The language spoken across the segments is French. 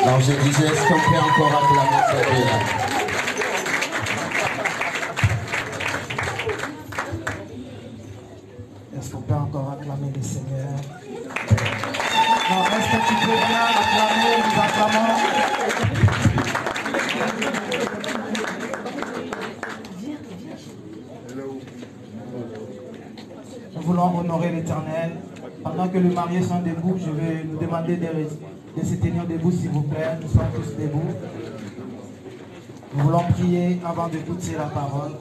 Alors je disais, est-ce qu'on peut encore acclamer ce Dieu-là? Est-ce qu'on peut encore acclamer le Seigneur? Non, est-ce que tu peux bien acclamer, nous acclamons? Nous voulons honorer l'Éternel. Pendant que les mariés sont debout, je vais nous demander de se tenir debout, s'il vous plaît. Nous sommes tous debout. Nous voulons prier avant d'écouter la parole.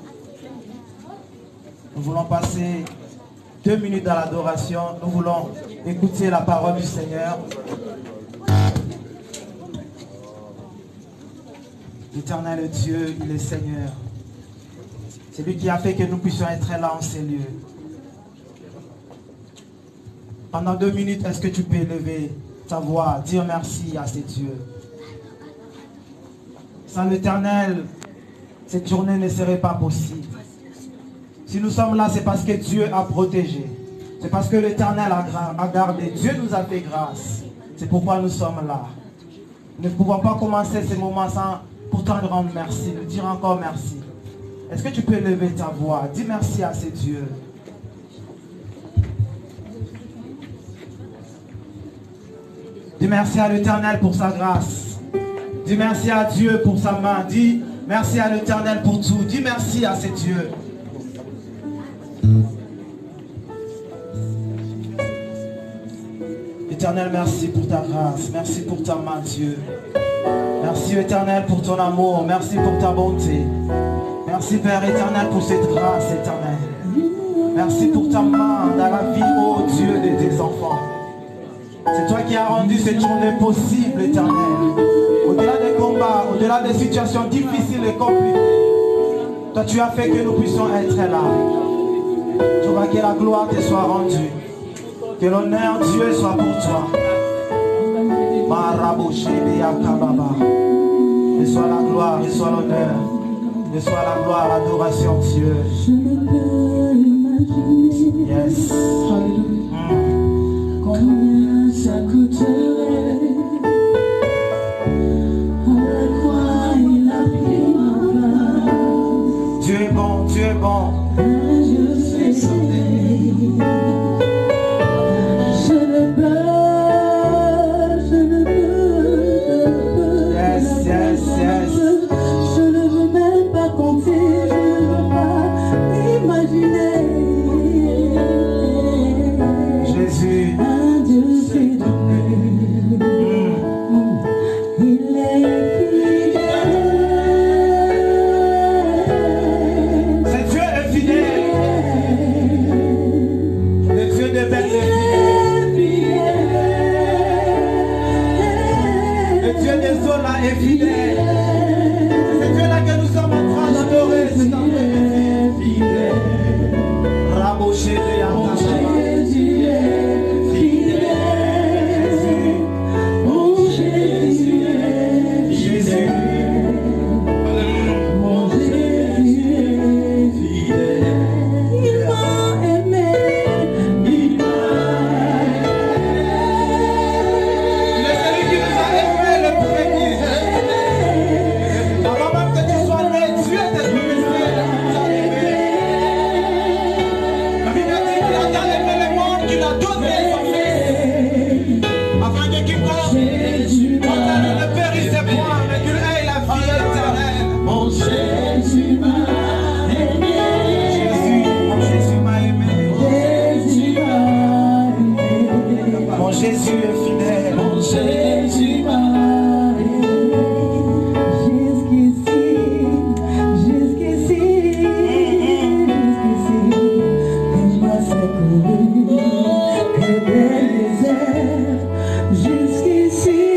Nous voulons passer 2 minutes dans l'adoration. Nous voulons écouter la parole du Seigneur. L'Éternel Dieu, il est Seigneur. C'est lui qui a fait que nous puissions être là en ces lieux. Pendant 2 minutes, est-ce que tu peux élever ta voix, dire merci à ces dieux? Sans l'Éternel, cette journée ne serait pas possible. Si nous sommes là, c'est parce que Dieu a protégé. C'est parce que l'Éternel a gardé. Dieu nous a fait grâce. C'est pourquoi nous sommes là. Nous ne pouvons pas commencer ces moments sans pourtant nous rendre merci, nous dire encore merci. Est-ce que tu peux élever ta voix? Dis merci à ces dieux. Dis merci à l'Éternel pour sa grâce. Dis merci à Dieu pour sa main. Dis merci à l'Éternel pour tout. Dis merci à ces dieux. Éternel, merci pour ta grâce. Merci pour ta main, Dieu. Merci, Éternel, pour ton amour. Merci pour ta bonté. Merci, Père éternel, pour cette grâce éternelle. Merci pour ta main dans la vie, ô Dieu, de tes enfants. C'est toi qui as rendu cette journée possible, éternel. Au-delà des combats, au-delà des situations difficiles et compliquées, toi tu as fait que nous puissions être là. Je vois que la gloire te soit rendue. Que l'honneur, Dieu, soit pour toi. Reçois la gloire, reçois l'honneur. Reçois la gloire, l'adoration, Dieu. Yes. Combien ça coûterait à la croix il a pris ma place. Dieu est bon, Dieu est bon. Je suis sauvé. Je ne peux, je ne peux. Yes, yes, yes. Je ne veux même pas compter, je ne veux pas imaginer. Jésus. Jusqu'ici,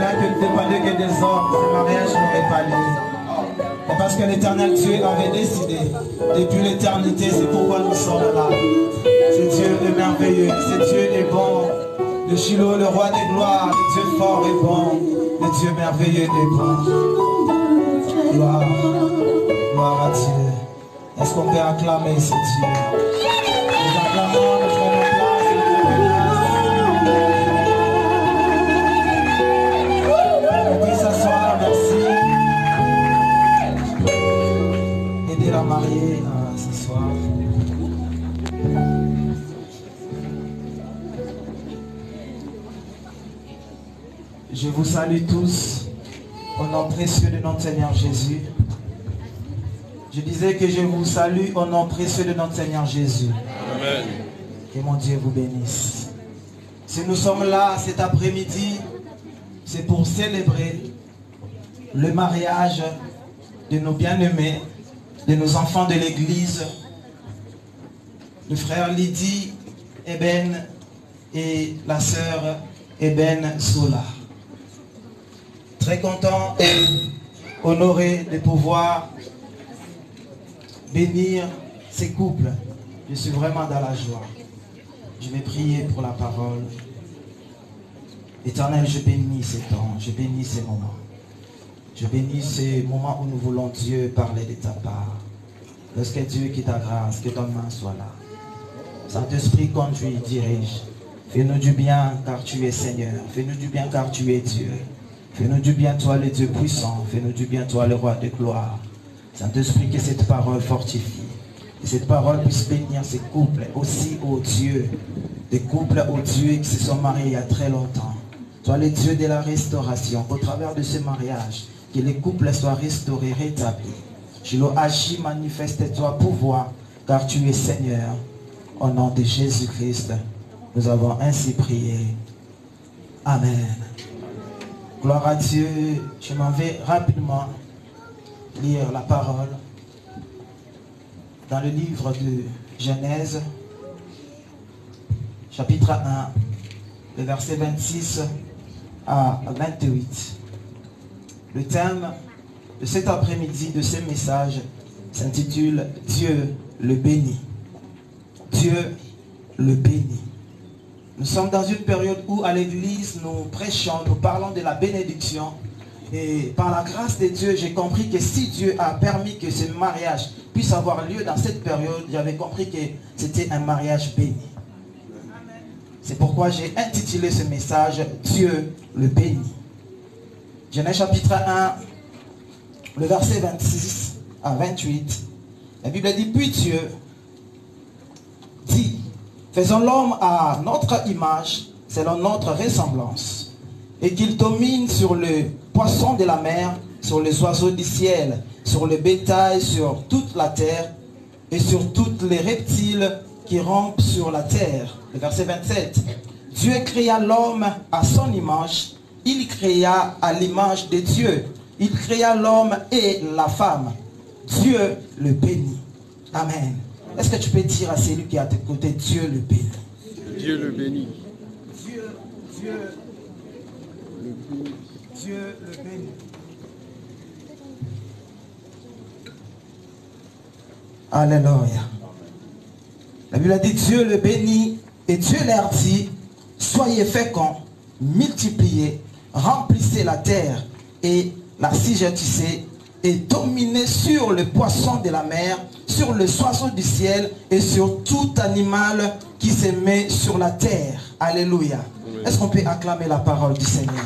cela que ne dépendait que des hommes, ce mariage n'aurait pas lieu. Et parce que l'Éternel Dieu avait décidé, depuis l'éternité, c'est pourquoi nous sommes là. Ce Dieu est merveilleux, ce Dieu est bon. Le Shiloh, le roi des gloires, le Dieu fort et bon, le Dieu merveilleux et bon. Gloire, gloire à Dieu. Est-ce qu'on peut acclamer ce Dieu? Nous acclamons, nous prenons place, nous prenons place. On peut s'asseoir, merci. Aidez la mariée à s'asseoir. Je vous salue tous au nom précieux de notre Seigneur Jésus. Je disais que je vous salue au nom précieux de notre Seigneur Jésus. Amen. Que mon Dieu vous bénisse. Si nous sommes là cet après-midi, c'est pour célébrer le mariage de nos bien-aimés, de nos enfants de l'église, le frère Lydie Eben et la sœur Eben Sola. Très content et honoré de pouvoir bénir ces couples. Je suis vraiment dans la joie. Je vais prier pour la parole. Éternel, je bénis ces temps, je bénis ces moments. Je bénis ces moments où nous voulons Dieu parler de ta part. Lorsque Dieu qui ta grâce, que ta main soit là. Saint-Esprit conduit, dirige. Fais-nous du bien car tu es Seigneur. Fais-nous du bien car tu es Dieu. Fais-nous du bien, toi le Dieu puissant. Fais-nous du bien, toi le roi de gloire. Saint-Esprit, que cette parole fortifie. Que cette parole puisse bénir ces couples aussi, ô Dieu. Des couples, ô Dieu, qui se sont mariés il y a très longtemps. Toi le Dieu de la restauration. Au travers de ce mariage, que les couples soient restaurés, rétablis. Shiloh agis, manifeste-toi pouvoir, car tu es Seigneur. Au nom de Jésus-Christ, nous avons ainsi prié. Amen. Gloire à Dieu. Je m'en vais rapidement lire la parole dans le livre de Genèse, chapitre 1, le verset 26 à 28. Le thème de cet après-midi, de ce message, s'intitule « Dieu le bénit ». Dieu le bénit. Nous sommes dans une période où à l'église, nous prêchons, nous parlons de la bénédiction. Et par la grâce de Dieu, j'ai compris que si Dieu a permis que ce mariage puisse avoir lieu dans cette période, j'avais compris que c'était un mariage béni. C'est pourquoi j'ai intitulé ce message « Dieu le bénit ». Genèse chapitre 1, le verset 26 à 28. La Bible dit « Puis Dieu dit, faisons l'homme à notre image, selon notre ressemblance, et qu'il domine sur le poisson de la mer, sur les oiseaux du ciel, sur le bétail, sur toute la terre, et sur tous les reptiles qui rampent sur la terre. » Le verset 27. Dieu créa l'homme à son image, il créa à l'image de Dieu. Il créa l'homme et la femme. Dieu le bénit. Amen. Est-ce que tu peux dire à celui qui est à tes côtés, Dieu le bénit? Dieu le bénit. Dieu le bénit. Alléluia. La Bible a dit Dieu le bénit et Dieu leur dit, soyez féconds, multipliez, remplissez la terre et l'assujettissez et dominez sur le poisson de la mer, sur les oiseaux du ciel et sur tout animal qui se met sur la terre. Alléluia. Est-ce qu'on peut acclamer la parole du Seigneur?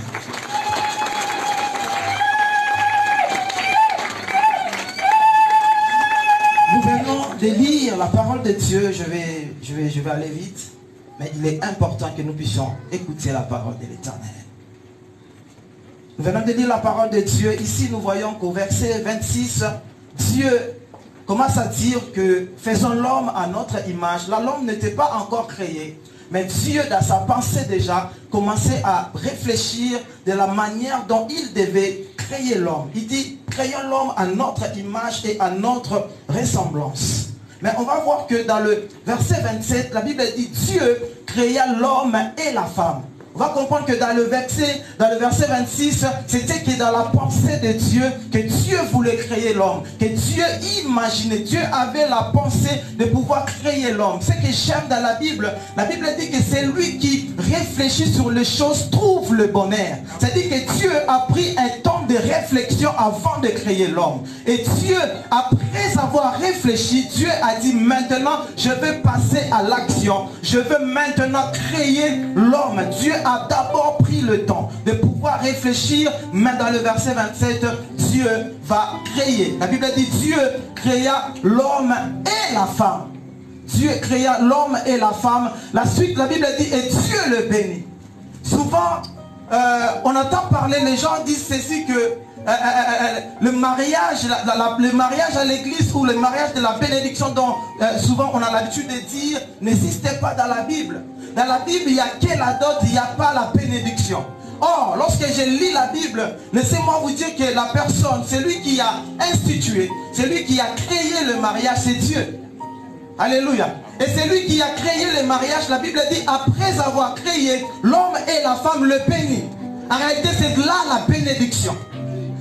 Nous venons de lire la parole de Dieu. Je vais aller vite. Mais il est important que nous puissions écouter la parole de l'Éternel. Nous venons de lire la parole de Dieu. Ici, nous voyons qu'au verset 26, Dieu commence à dire que faisons l'homme à notre image. Là, l'homme n'était pas encore créé. Mais Dieu, dans sa pensée déjà, commençait à réfléchir de la manière dont il devait créer l'homme. Il dit, créons l'homme à notre image et à notre ressemblance. Mais on va voir que dans le verset 27, la Bible dit, Dieu créa l'homme et la femme. On va comprendre que dans le verset 26, c'était que dans la pensée de Dieu, que Dieu voulait créer l'homme, que Dieu imaginait, Dieu avait la pensée de pouvoir créer l'homme. Ce que j'aime dans la Bible dit que c'est lui qui réfléchit sur les choses, trouve le bonheur. C'est-à-dire que Dieu a pris un temps de réflexion avant de créer l'homme. Et Dieu, après avoir réfléchi, Dieu a dit maintenant, je vais passer à l'action. Je veux maintenant créer l'homme. Dieu a d'abord pris le temps de pouvoir réfléchir, mais dans le verset 27, Dieu va créer. La Bible dit Dieu créa l'homme et la femme. Dieu créa l'homme et la femme. La suite, la Bible dit et Dieu le bénit. Souvent, on entend parler, les gens disent ceci que le mariage à l'église ou le mariage de la bénédiction dont souvent on a l'habitude de dire n'existait pas dans la Bible. Dans la Bible, il n'y a que la dot, il n'y a pas la bénédiction. Or, lorsque je lis la Bible, laissez-moi vous dire que la personne, celui qui a institué, celui qui a créé le mariage, c'est Dieu. Alléluia. Et c'est lui qui a créé le mariage. La Bible dit, après avoir créé, l'homme et la femme le bénit. En réalité, c'est là la bénédiction.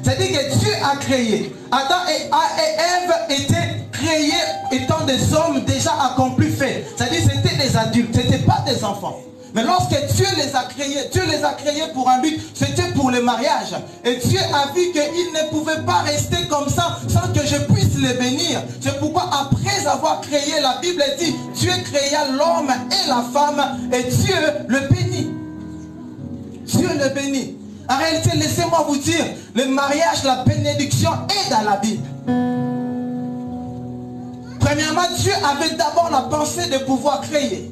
C'est-à-dire que Dieu a créé. Adam et Ève étaient créés étant des hommes déjà accomplis faits. C'est-à-dire que c'était des adultes, ce n'étaient pas des enfants. Mais lorsque Dieu les a créés pour un but, c'était pour le mariage. Et Dieu a vu qu'il ne pouvait pas rester comme ça sans que je puisse les bénir. C'est pourquoi après avoir créé, la Bible dit, Dieu créa l'homme et la femme et Dieu le bénit. Dieu le bénit. En réalité, laissez-moi vous dire, le mariage, la bénédiction est dans la Bible. Premièrement, Dieu avait d'abord la pensée de pouvoir créer.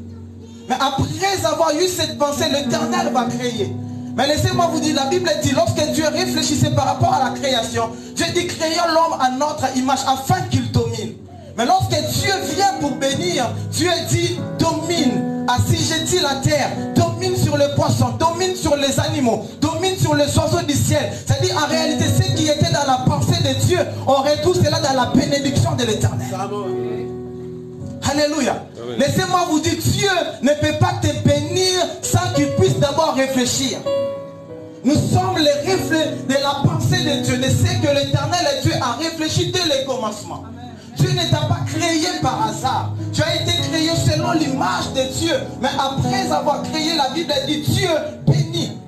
Mais après avoir eu cette pensée, l'Éternel va créer. Mais laissez-moi vous dire, la Bible dit, lorsque Dieu réfléchissait par rapport à la création, Dieu dit, créons l'homme à notre image afin qu'il domine. Mais lorsque Dieu vient pour bénir, Dieu dit, domine, assujettis la terre, domine sur les poissons, domine sur les animaux, domine sur les oiseaux du ciel. C'est-à-dire, en réalité, ce qui était dans la pensée de Dieu, on retrouve cela dans la bénédiction de l'Éternel. Alléluia. Laissez-moi vous dire, Dieu ne peut pas te bénir sans qu'il puisse d'abord réfléchir. Nous sommes les reflets de la pensée de Dieu. De ce que l'Éternel et Dieu a réfléchi dès le commencement. Dieu ne t'a pas créé par hasard. Tu as été créé selon l'image de Dieu. Mais après avoir créé, la Bible dit Dieu bénit.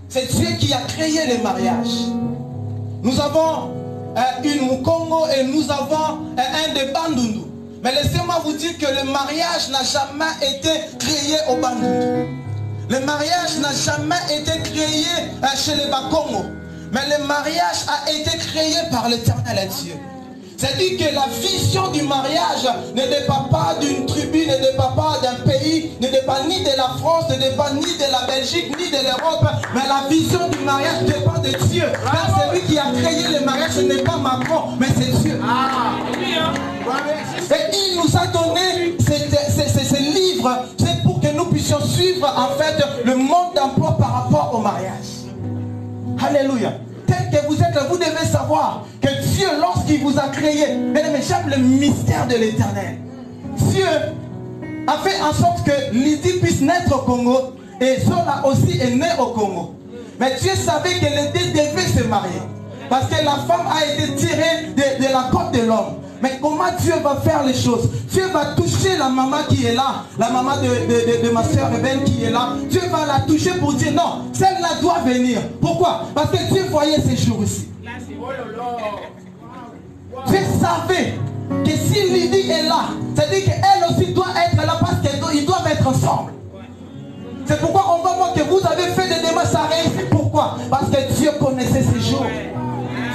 C'est Dieu qui a créé le mariage. Nous avons une Mukongo et nous avons un de Bandundu. Mais laissez-moi vous dire que le mariage n'a jamais été créé au Bandundu. Le mariage n'a jamais été créé chez les Bakongo. Mais le mariage a été créé par l'Éternel Dieu. C'est-à-dire que la vision du mariage ne dépend pas d'une tribu, ne dépend pas d'un pays, ne dépend ni de la France, ne dépend ni de la Belgique, ni de l'Europe. Mais la vision du mariage dépend de Dieu. Car celui qui a créé le mariage, ce n'est pas Macron, mais c'est Dieu. Et il nous a donné ces livres, c'est pour que nous puissions suivre en fait le mode d'emploi par rapport au mariage. Alléluia. Tel que vous êtes là, vous devez savoir que Dieu, lorsqu'il vous a créé, mais j'aime le mystère de l'Éternel. Dieu a fait en sorte que Lydie puisse naître au Congo et Zola aussi est née au Congo. Mais Dieu savait que les deux devaient se marier. Parce que la femme a été tirée de la côte de l'homme. Mais comment Dieu va faire les choses? Dieu va toucher la maman qui est là, la maman de ma soeur Rebelle qui est là. Dieu va la toucher pour dire non, celle-là doit venir. Pourquoi? Parce que Dieu voyait ces jours ici. Dieu savait que si Lydie est là, c'est-à-dire qu'elle aussi doit être là parce qu'ils doivent être ensemble. C'est pourquoi on va voir que vous avez fait des démarches à réussir. Pourquoi? Parce que Dieu connaissait ces jours.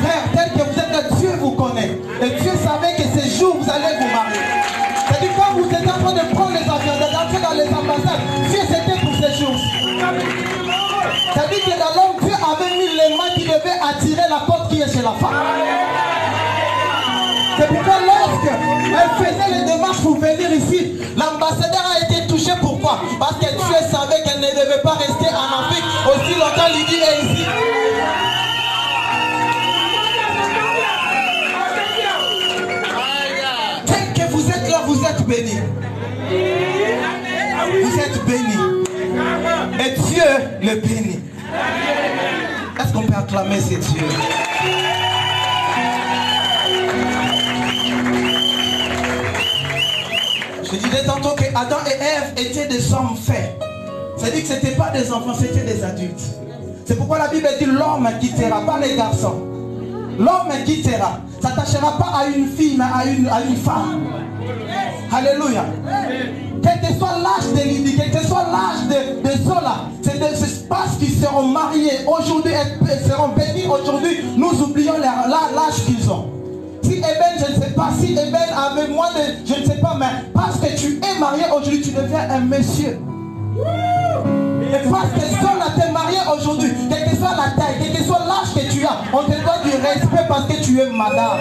Frère, tel que vous êtes là, Dieu vous connaît. Et Dieu savait que ces jours, vous allez vous marier. C'est-à-dire quand vous êtes en train de prendre les avions, d'entrer dans les ambassades, Dieu c'était pour ces jours. C'est-à-dire que dans l'homme, Dieu avait mis les mains qui devaient attirer la côte qui est chez la femme. C'est pourquoi lorsqu'elle faisait les démarches pour venir ici, l'ambassadeur a été touché. Pourquoi? Parce que Dieu savait qu'elle ne devait pas rester en Afrique aussi longtemps. Lydie est ici. Vous êtes là, vous êtes bénis. Vous êtes bénis. Et le bénit. Est-ce qu'on peut acclamer ces dieux? Je disais tantôt que Adam et Ève étaient des hommes faits. C'est-à-dire que ce n'étaient pas des enfants, c'était des adultes. C'est pourquoi la Bible dit l'homme quittera, pas les garçons. L'homme quittera. Ça ne s'attachera pas à une fille, mais à une femme. Alléluia. Quel que soit l'âge de Lydie, quel que soit l'âge de Zola, c'est parce qu'ils seront mariés aujourd'hui, ils seront bénis aujourd'hui, nous oublions l'âge qu'ils ont. Si Eben, je ne sais pas, si Eben avait moins de, je ne sais pas, mais parce que tu es marié aujourd'hui, tu deviens un monsieur. Et parce que Zola t'es marié aujourd'hui, quelle que soit la taille, quel que soit l'âge que tu as, on te doit du respect parce que tu es madame.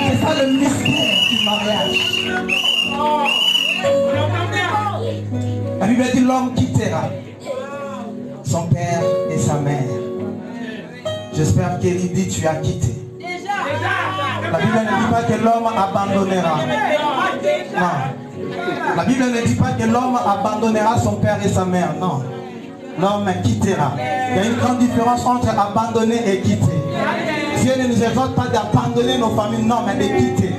C'est ça le mystère du mariage. La Bible dit l'homme quittera son père et sa mère. J'espère qu'Elydie, tu as quitté. La Bible ne dit pas que l'homme abandonnera. Non. La Bible ne dit pas que l'homme abandonnera son père et sa mère. Non. L'homme quittera. Il y a une grande différence entre abandonner et quitter. Dieu ne nous exhorte pas d'abandonner nos familles, non, mais de quitter.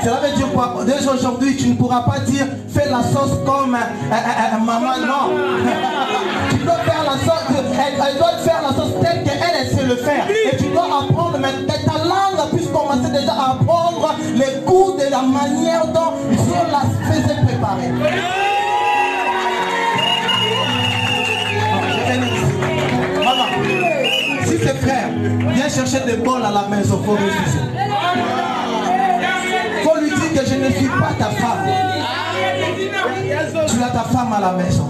Cela veut dire quoi? Dès aujourd'hui, tu ne pourras pas dire fais la sauce comme maman, non. Tu dois faire la sauce, elle doit faire la sauce telle qu'elle sait le faire. Et tu dois apprendre, mais ta langue puisse commencer déjà à apprendre les goûts de la manière dont Dieu la faisait préparer. Maman, si tes frères viennent chercher des bols à la maison, il faut refuser. Il faut lui dire que je ne suis pas ta femme. Tu as ta femme à la maison.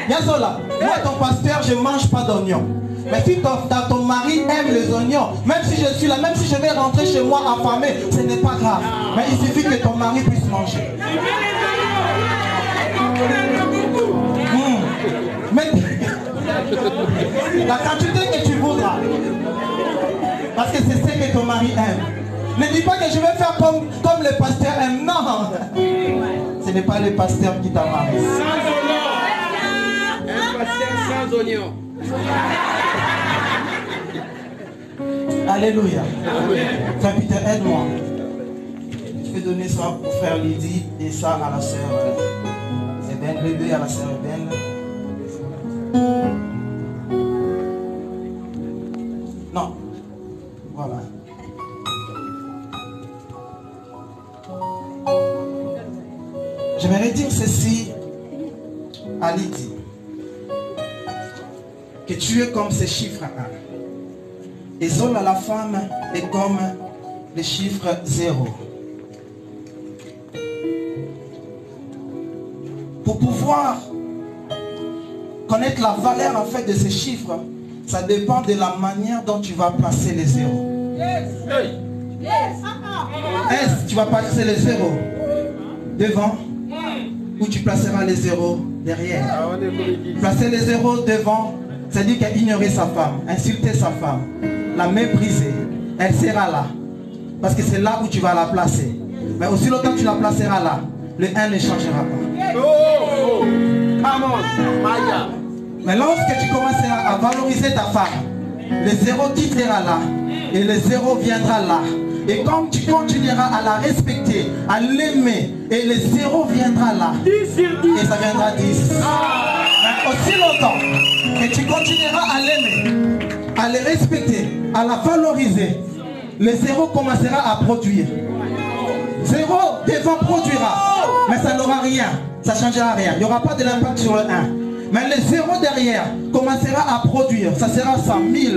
Yazola, moi ton pasteur, je ne mange pas d'oignons. Mais si ton mari aime les oignons, même si je suis là, même si je vais rentrer chez moi affamé, ce n'est pas grave. Mais il suffit que ton mari puisse manger. Mais la quantité que tu voudras, parce que c'est ce que ton mari aime. Ne dis pas que je vais faire comme le pasteur aime. Non, ce n'est pas le pasteur qui t'a marié. Un pasteur sans oignon. Alléluia. Frère Peter, aide-moi. Je vais donner ça pour frère Lydie et ça à la sœur Eben, bébé à la sœur Eben. Non. Voilà. J'aimerais dire ceci à Lydie. Que tu es comme ces chiffres 1. Et Zola, la femme, est comme le chiffre 0. Pour pouvoir connaître la valeur en fait de ces chiffres, ça dépend de la manière dont tu vas placer les zéros. Est-ce que tu vas placer les zéros devant ou tu placeras les zéros derrière? Placer les zéros devant, c'est-à-dire qu'ignorer sa femme, insulter sa femme, la mépriser, elle sera là. Parce que c'est là où tu vas la placer. Mais aussi longtemps que tu la placeras là, le 1 ne changera pas. Mais lorsque tu commenceras à valoriser ta femme, le 0 quittera là et le 0 viendra là. Et quand tu continueras à la respecter, à l'aimer, et le 0 viendra là, et ça viendra 10. Mais aussi longtemps que tu continueras à l'aimer, à le respecter, à la valoriser, le 0 commencera à produire. 0 devant produira, mais ça n'aura rien, ça ne changera rien. Il n'y aura pas de l'impact sur le 1. Mais le 0 derrière commencera à produire. Ça sera 100 000,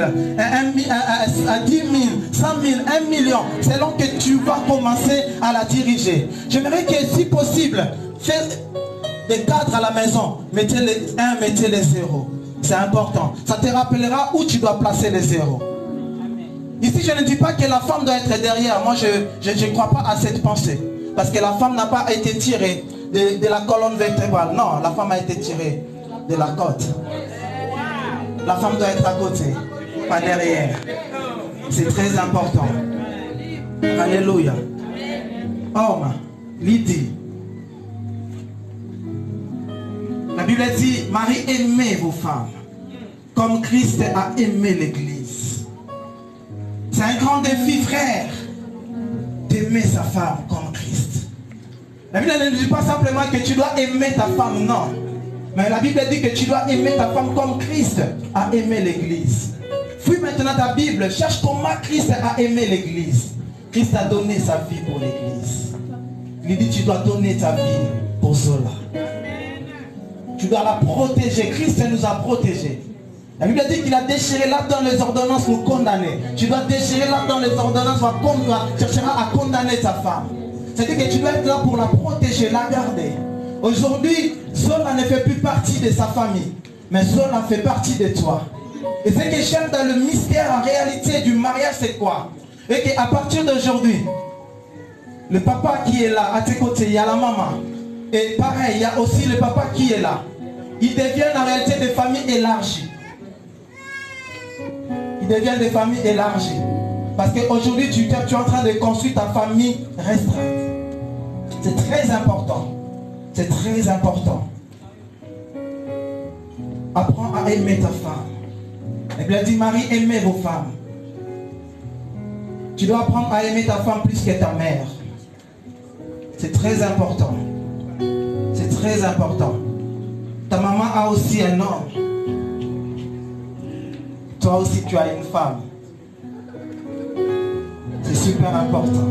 10 000, 100 000, 1 million. Selon que tu vas commencer à la diriger. J'aimerais que si possible, faites des cadres à la maison. Mettez les 1, mettez les 0. C'est important. Ça te rappellera où tu dois placer les 0. Ici, je ne dis pas que la femme doit être derrière. Moi, je ne crois pas à cette pensée. Parce que la femme n'a pas été tirée de la colonne vertébrale. Non, la femme a été tirée de la côte. La femme doit être à côté, pas derrière. C'est très important. Alléluia. Homme, Lydie, La Bible dit, Marie, aimez vos femmes, comme Christ a aimé l'Église. C'est un grand défi, frère, d'aimer sa femme comme Christ. La Bible ne dit pas simplement que tu dois aimer ta femme, non. Mais la Bible dit que tu dois aimer ta femme comme Christ a aimé l'Église. Fouille maintenant ta Bible, cherche comment Christ a aimé l'Église. Christ a donné sa vie pour l'Église. Il dit, tu dois donner ta vie pour Zola. Tu dois la protéger. Christ nous a protégés. La Bible dit qu'il a déchiré là dans les ordonnances nous condamner. Tu dois déchirer là dans les ordonnances, cherchera à condamner ta femme. C'est-à-dire que tu dois être là pour la protéger, la garder. Aujourd'hui, Zola ne fait plus partie de sa famille, mais Zola fait partie de toi. Et ce que j'aime dans le mystère en réalité du mariage, c'est quoi? Et qu'à partir d'aujourd'hui, le papa qui est là, à tes côtés, il y a la maman. Et pareil, il y a aussi le papa qui est là. Ils deviennent en réalité des familles élargies. Ils deviennent des familles élargies. Parce qu'aujourd'hui, tu es en train de construire ta famille restreinte. C'est très important. C'est très important. Apprends à aimer ta femme. Et bien, dit Marie, aimez vos femmes. Tu dois apprendre à aimer ta femme plus que ta mère. C'est très important. C'est très important. Ta maman a aussi un homme. Toi aussi, tu as une femme. C'est super important.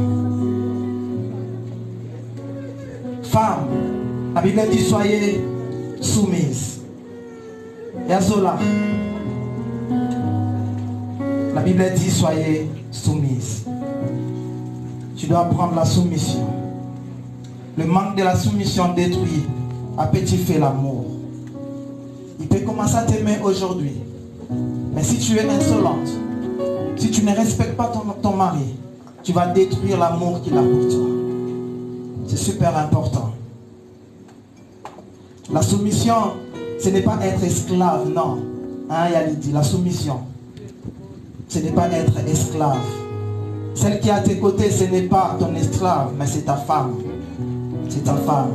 Femme, la Bible dit soyez soumises. Et à Zola, la Bible dit soyez soumises. Tu dois apprendre la soumission. Le manque de la soumission détruit à petit feu l'amour. Il peut commencer à t'aimer aujourd'hui. Mais si tu es insolente, si tu ne respectes pas ton mari, tu vas détruire l'amour qu'il a pour toi. C'est super important. La soumission, ce n'est pas être esclave, non. Hein, il dit la soumission. Ce n'est pas être esclave. Celle qui est à tes côtés, ce n'est pas ton esclave, mais c'est ta femme. C'est ta femme.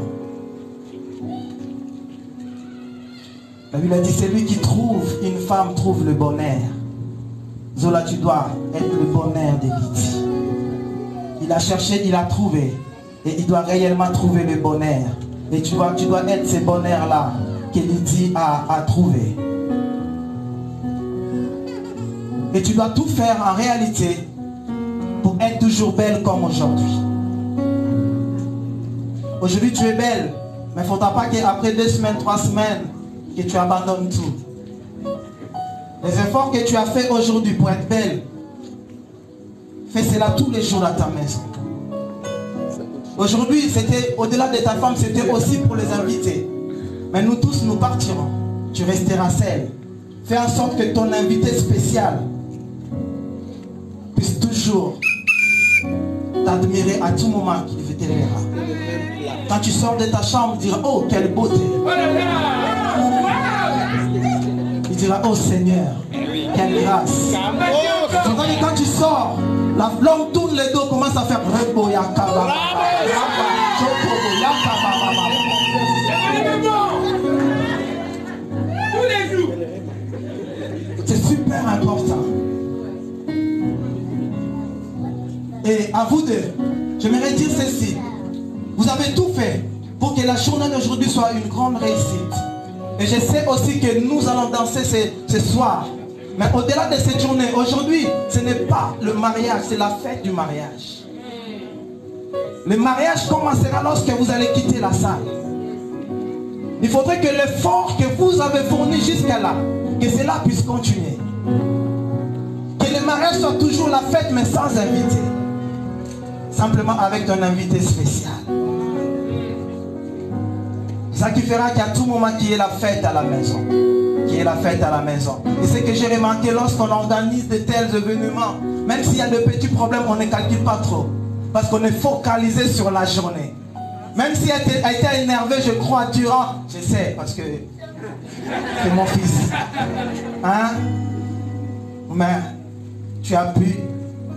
La Bible a dit, celui qui trouve une femme trouve le bonheur. Zola, tu dois être le bonheur de Lydie. Il a cherché, il a trouvé. Et il doit réellement trouver le bonheur. Et tu dois être ce bonheur-là que Lydie a trouvé. Et tu dois tout faire en réalité pour être toujours belle comme aujourd'hui. Aujourd'hui tu es belle, mais il ne faudra pas qu'après 2 semaines, 3 semaines, que tu abandonnes tout. Les efforts que tu as fait aujourd'hui pour être belle, fais cela tous les jours à ta maison. Aujourd'hui, c'était au-delà de ta femme, c'était aussi pour les invités. Mais nous tous, nous partirons. Tu resteras seule. Fais en sorte que ton invité spécial puisse toujours t'admirer à tout moment qu'il te verra. Quand tu sors de ta chambre, il dira, oh, quelle beauté. Il dira, oh Seigneur, quelle grâce. Quand tu sors, l'homme tourne le dos, commence à faire c'est super important. Et à vous deux, j'aimerais dire ceci. Vous avez tout fait pour que la journée d'aujourd'hui soit une grande réussite. Et je sais aussi que nous allons danser ce soir. Mais au-delà de cette journée, aujourd'hui, ce n'est pas le mariage, c'est la fête du mariage. Le mariage commencera lorsque vous allez quitter la salle. Il faudrait que l'effort que vous avez fourni jusqu'à là, que cela puisse continuer. Que le mariage soit toujours la fête, mais sans invité. Simplement avec un invité spécial. Ça qui fera qu'à tout moment, qu'il y ait la fête à la maison. Qu'il y ait la fête à la maison. Et c'est que j'ai remarqué lorsqu'on organise de tels événements, même s'il y a de petits problèmes, on ne calcule pas trop. Parce qu'on est focalisé sur la journée. Même si elle a été énervée, je crois, durant, je sais, parce que c'est mon fils. Hein? Mais tu as pu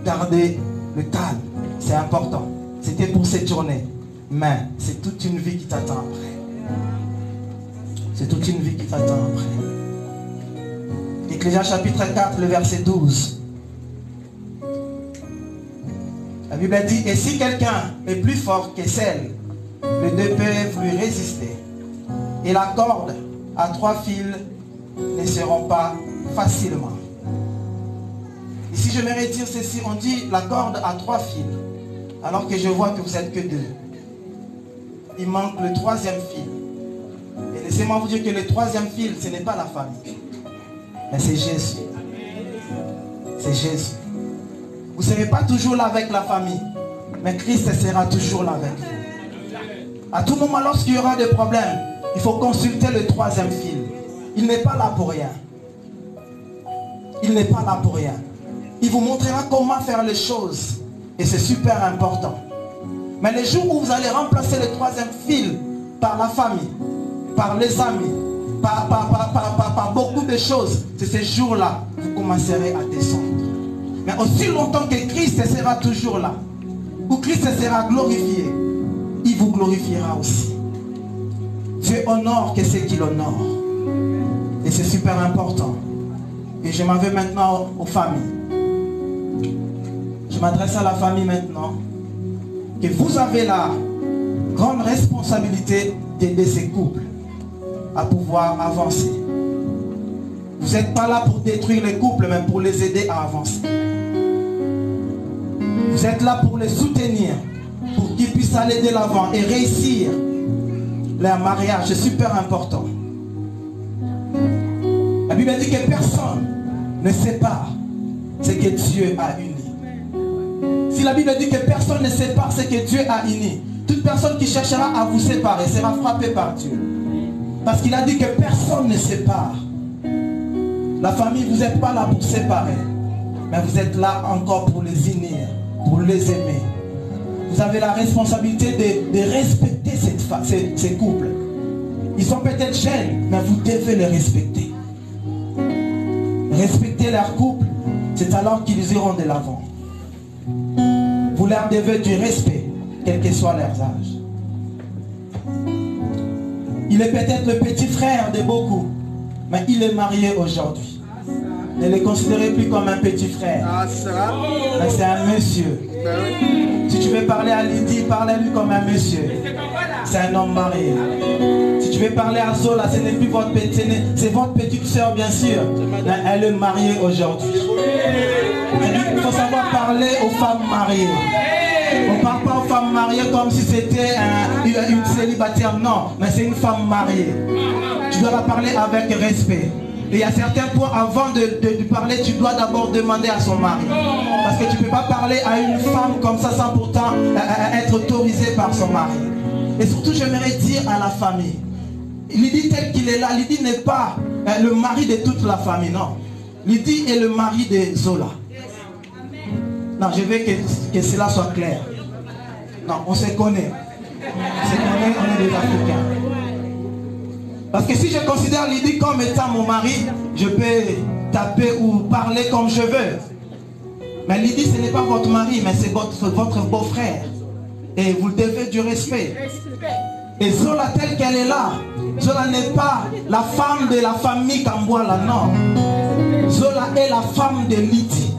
garder le calme. C'est important. C'était pour cette journée. Mais c'est toute une vie qui t'attend après. c'est toute une vie qui t'attend après. Ecclésias chapitre 4, le verset 12. La Bible dit, et si quelqu'un est plus fort que celle, les deux peuvent lui résister. Et la corde à 3 fils ne seront pas facilement. Ici, j'aimerais dire ceci, on dit la corde à 3 fils, alors que je vois que vous êtes que 2. Il manque le 3e fil. Et laissez-moi vous dire que le 3e fil, ce n'est pas la famille, mais c'est Jésus. C'est Jésus. Vous ne serez pas toujours là avec la famille, mais Christ sera toujours là avec vous. À tout moment, lorsqu'il y aura des problèmes, il faut consulter le 3e fil. Il n'est pas là pour rien. Il n'est pas là pour rien. Il vous montrera comment faire les choses. Et c'est super important. Mais les jours où vous allez remplacer le 3e fil par la famille, par les amis, par beaucoup de choses, c'est ces jours-là que vous commencerez à descendre. Mais aussi longtemps que Christ sera toujours là, où Christ sera glorifié, il vous glorifiera aussi. Dieu honore que ceux qui l'honorent. Et c'est super important. Et je m'en vais maintenant aux familles. Je m'adresse à la famille maintenant. Que vous avez la grande responsabilité d'aider ces couples à pouvoir avancer. Vous n'êtes pas là pour détruire les couples, mais pour les aider à avancer. Vous êtes là pour les soutenir, pour qu'ils puissent aller de l'avant et réussir leur mariage. C'est super important. La Bible dit que personne ne sépare ce que Dieu a uni. Si la Bible dit que personne ne sépare ce que Dieu a uni, toute personne qui cherchera à vous séparer sera frappée par Dieu. Parce qu'il a dit que personne ne sépare. La famille, vous n'êtes pas là pour séparer, mais vous êtes là encore pour les unir, pour les aimer. Vous avez la responsabilité de respecter ces couples. Ils sont peut-être jeunes, mais vous devez les respecter. Respecter leur couple, c'est alors qu'ils iront de l'avant. Vous leur devez du respect, quel que soit leur âge. Il est peut-être le petit frère de beaucoup, mais il est marié aujourd'hui. Ne le considérez plus comme un petit frère, mais c'est un monsieur. Si tu veux parler à Lydie, parlez-lui comme un monsieur. C'est un homme marié. Si tu veux parler à Zola, ce n'est plus votre petite, c'est votre petite soeur bien sûr, mais elle est mariée aujourd'hui. Il faut savoir parler aux femmes mariées. On ne parle pas aux femmes mariées comme si c'était une célibataire, non, mais c'est une femme mariée. Tu dois la parler avec respect. Et il y a certains points, avant de parler, tu dois d'abord demander à son mari. Parce que tu ne peux pas parler à une femme comme ça sans pourtant être autorisé par son mari. Et surtout, j'aimerais dire à la famille, Lydie tel qu'il est là, Lydie n'est pas le mari de toute la famille, non. Lydie est le mari de Zola. Non, je veux que cela soit clair. Non, on se connaît. On se connaît, on est des Africains. Parce que si je considère Lydie comme étant mon mari, je peux taper ou parler comme je veux. Mais Lydie, ce n'est pas votre mari, mais c'est votre beau-frère. Et vous devez du respect. Et Zola telle qu'elle est là, Zola n'est pas la femme de la famille Kamboala, non. Zola est la femme de Lydie.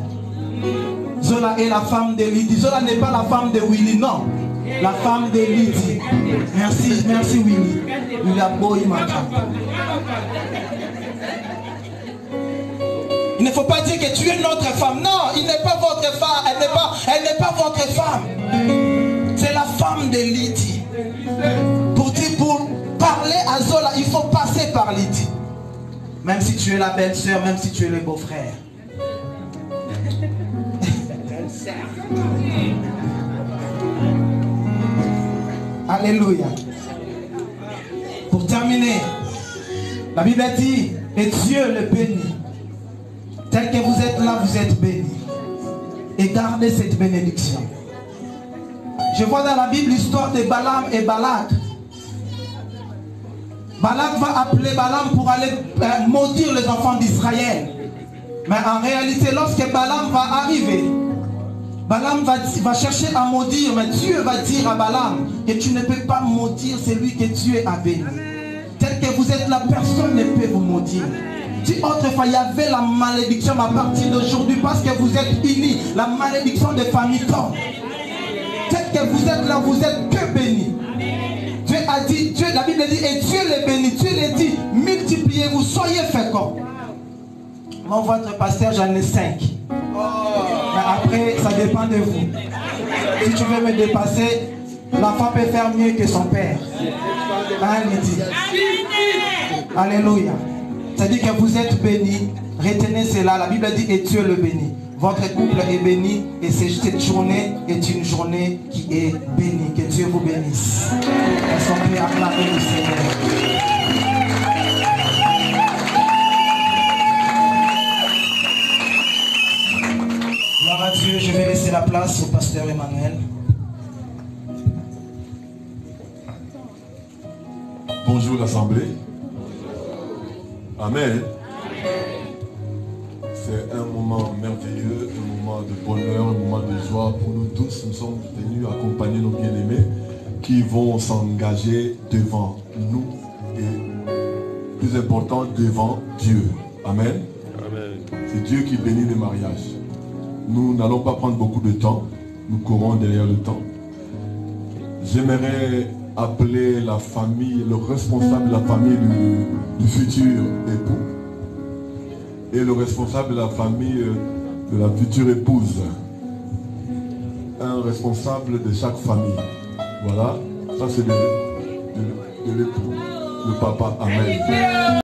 Zola est la femme de Lydie. Zola n'est pas la femme de Willy, non. La femme de Lydie. Merci, merci Willy. Il ne faut pas dire que tu es notre femme. Non, il n'est pas votre femme. Elle n'est pas votre femme. C'est la femme de Lydie. Pour parler à Zola, il faut passer par Lydie. Même si tu es la belle-sœur, même si tu es le beau-frère. Alléluia. Pour terminer, la Bible dit, et Dieu le bénit. Tel que vous êtes là, vous êtes bénis. Et gardez cette bénédiction. Je vois dans la Bible l'histoire de Balaam et Balak. Balak va appeler Balaam pour aller maudire les enfants d'Israël. Mais en réalité, lorsque Balaam va arriver, Balaam va chercher à maudire, mais Dieu va dire à Balaam que tu ne peux pas maudire celui que Dieu a béni. Tel que vous êtes là, personne ne peut vous maudire. Si autrefois il y avait la malédiction, à partir d'aujourd'hui, parce que vous êtes unis, la malédiction des familles tombe. Peut-être que vous êtes là, vous êtes que bénis. Dieu a dit, Dieu, la Bible dit, et Dieu les bénit. Dieu les dit, multipliez-vous, soyez féconds. Moi, votre pasteur, j'en ai 5. Mais après, ça dépend de vous. Si tu veux me dépasser, l'enfant peut faire mieux que son père. Hein, Lydie? Alléluia. C'est-à-dire que vous êtes bénis. Retenez cela. La Bible dit, et Dieu le bénit. Votre couple est béni et cette journée est une journée qui est bénie. Que Dieu vous bénisse. Est-ce qu'on peut acclamer le Seigneur? Gloire à Dieu. Je vais laisser la place au pasteur Emmanuel. Bonjour l'Assemblée. Amen. C'est un moment merveilleux, un moment de bonheur, un moment de joie pour nous tous. Nous sommes venus accompagner nos bien-aimés qui vont s'engager devant nous et, plus important, devant Dieu. Amen. C'est Dieu qui bénit les mariages. Nous n'allons pas prendre beaucoup de temps. Nous courons derrière le temps. J'aimerais appeler la famille, le responsable de la famille du futur époux et le responsable de la famille de la future épouse. Un responsable de chaque famille. Voilà, ça c'est de l'époux, le papa. Amen.